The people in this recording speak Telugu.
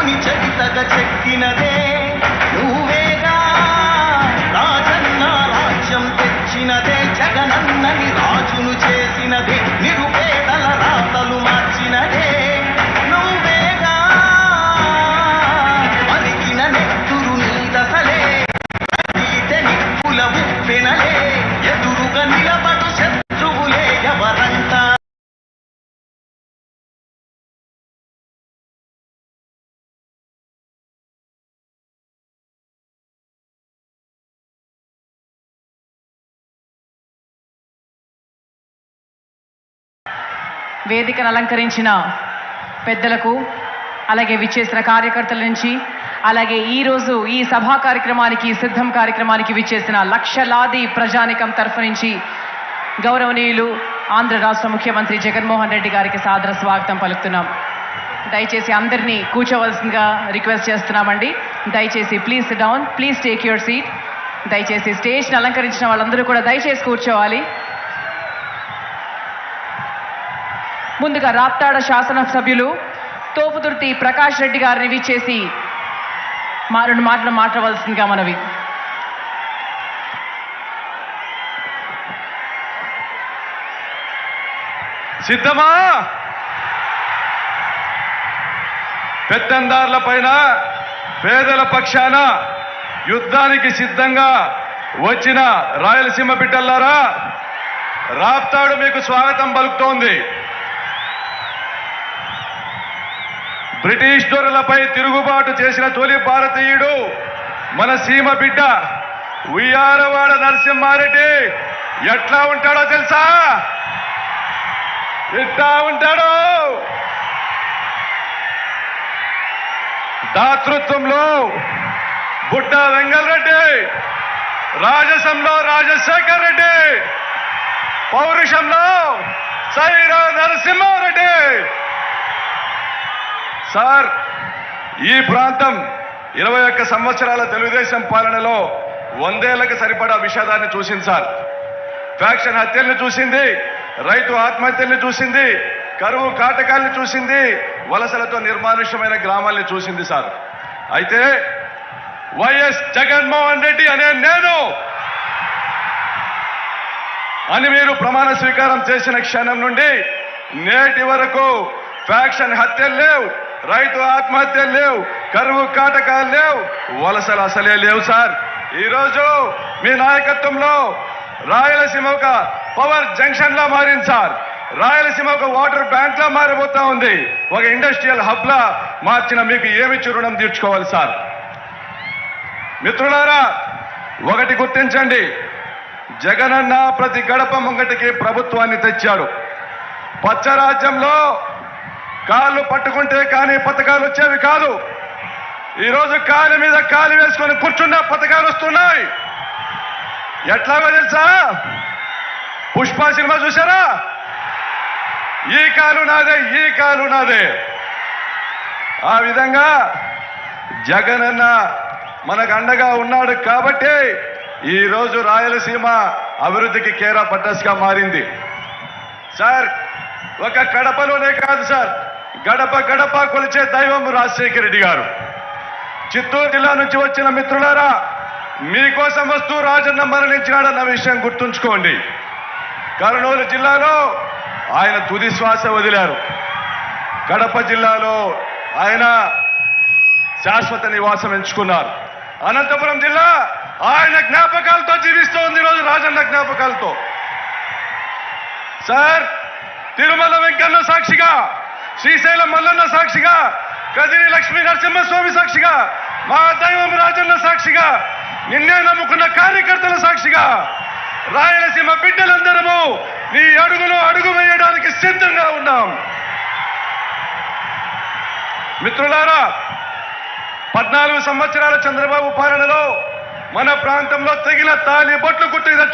తెలుగుని చరితగా చెక్కినదే నువ్వేగా రాజన్న రాజ్యం తెచ్చినదే జగనన్నని రాజును చేసినదే నిరుపేదల రాతలు మార్చినదే నువ్వేగా మరిగిన నెత్తురు నీదసలే రగిలితే నిప్పుల ఉప్పెనలే ఎదురుగా నిలబడు శత్రువులే ఎవరంట. వేదికను అలంకరించిన పెద్దలకు, అలాగే విచ్చేసిన కార్యకర్తల నుంచి, అలాగే ఈరోజు ఈ సభా కార్యక్రమానికి సిద్ధం కార్యక్రమానికి విచ్చేసిన లక్షలాది ప్రజానికం తరఫు నుంచి గౌరవనీయులు ఆంధ్ర రాష్ట్ర ముఖ్యమంత్రి జగన్మోహన్ రెడ్డి గారికి సాదర స్వాగతం పలుకుతున్నాం. దయచేసి అందరినీ కూర్చోవలసిందిగా రిక్వెస్ట్ చేస్తున్నామండి. దయచేసి please SIT down, please take your seat. దయచేసి స్టేజ్ని అలంకరించిన వాళ్ళందరూ కూడా దయచేసి కూర్చోవాలి. ముందుగా రాప్తాడ శాసనసభ్యులు తోపుదుర్తి ప్రకాష్ రెడ్డి గారిని విచ్చేసి రెండు మాటలు మాట్లాడవలసిందిగా మనవి. సిద్ధమా? పెత్తందారుల పైన పేదల పక్షాన యుద్ధానికి సిద్ధంగా వచ్చిన రాయలసీమ బిడ్డలారా, రాప్తాడు మీకు స్వాగతం పలుకుతోంది. బ్రిటిష్ దొరలపై తిరుగుబాటు చేసిన తొలి భారతీయుడు మన సీమ బిడ్డ ఉయ్యారవాడ నరసింహారెడ్డి. ఎట్లా ఉంటాడో తెలుసా? ఎట్లా ఉంటాడో? దాతృత్వంలో బుడ్డ వెంగళరెడ్డి, రాజసంలో రాజశేఖర్ రెడ్డి, పౌరుషంలో సైరా నరసింహారెడ్డి. సార్, ఈ ప్రాంతం 21 సంవత్సరాల తెలుగుదేశం పాలనలో 100 ఏళ్లకు సరిపడా విషాదాన్ని చూసింది సార్. ఫ్యాక్షన్ హత్యల్ని చూసింది, రైతు ఆత్మహత్యల్ని చూసింది, కరువు కాటకాల్ని చూసింది, వలసలతో నిర్మానుష్యమైన గ్రామాల్ని చూసింది సార్. అయితే వైఎస్ జగన్మోహన్ రెడ్డి అనే నేను అని మీరు ప్రమాణ స్వీకారం చేసిన క్షణం నుండి నేటి వరకు ఫ్యాక్షన్ హత్యలు లేవు, రైతు ఆత్మహత్యలు లేవు, కరువు కాటకాలు లేవు, వలసలు అసలే లేవు సార్. ఈరోజు మీ నాయకత్వంలో రాయలసీమ ఒక పవర్ జంక్షన్ లా మారింది సార్. రాయలసీమ ఒక వాటర్ బ్యాంక్ లా మారిపోతా ఉంది. ఒక ఇండస్ట్రియల్ హబ్ లా మార్చిన మీకు ఏమిచ్చి రుణం తీర్చుకోవాలి సార్. మిత్రులారా, ఒకటి గుర్తించండి, జగనన్న ప్రతి గడప ముంగటికి ప్రభుత్వాన్ని తెచ్చాడు. పచ్చరాజ్యంలో కాళ్ళు పట్టుకుంటే కానీ పథకాలు వచ్చేవి కాదు. ఈరోజు కాలు మీద కాలు వేసుకొని కూర్చున్న పథకాలు వస్తున్నాయి. ఎట్లాగో తెలుసా? పుష్ప సినిమా చూసారా? ఈ కాలు నాదే, ఈ కాలు నాదే. ఆ విధంగా జగనన్న మనకు అండగా ఉన్నాడు కాబట్టి ఈరోజు రాయలసీమ అభివృద్ధికి కేరా పట్టస్గా మారింది సార్. ఒక కడపలోనే కాదు సార్, గడప గడప కొలిచే దైవం రాజశేఖర రెడ్డి గారు. చిత్తూరు జిల్లా నుంచి వచ్చిన మిత్రులారా, మీకోసం వస్తూ రాజన్న మరణించినాడన్న విషయం గుర్తుంచుకోండి. కర్నూలు జిల్లాలో ఆయన తుది శ్వాస వదిలారు. కడప జిల్లాలో ఆయన శాశ్వత నివాసం ఎంచుకున్నారు. అనంతపురం జిల్లా ఆయన జ్ఞాపకాలతో జీవిస్తోంది ఈరోజు, రాజన్న జ్ఞాపకాలతో. సార్, తిరుమల వెంకన్న సాక్షిగా, శ్రీశైలం మల్లన్న సాక్షిగా, కదిరి లక్ష్మీ నరసింహస్వామి సాక్షిగా, మా దైవం రాజన్న సాక్షిగా, నిన్నే నమ్ముకున్న కార్యకర్తల సాక్షిగా, రాయలసీమ బిడ్డలందరము నీ అడుగులో అడుగు వేయడానికి సిద్ధంగా ఉన్నాం. మిత్రులారా, 14 సంవత్సరాల చంద్రబాబు పాలనలో మన ప్రాంతంలో తెగిన తాలి బొట్లు కుట్టిన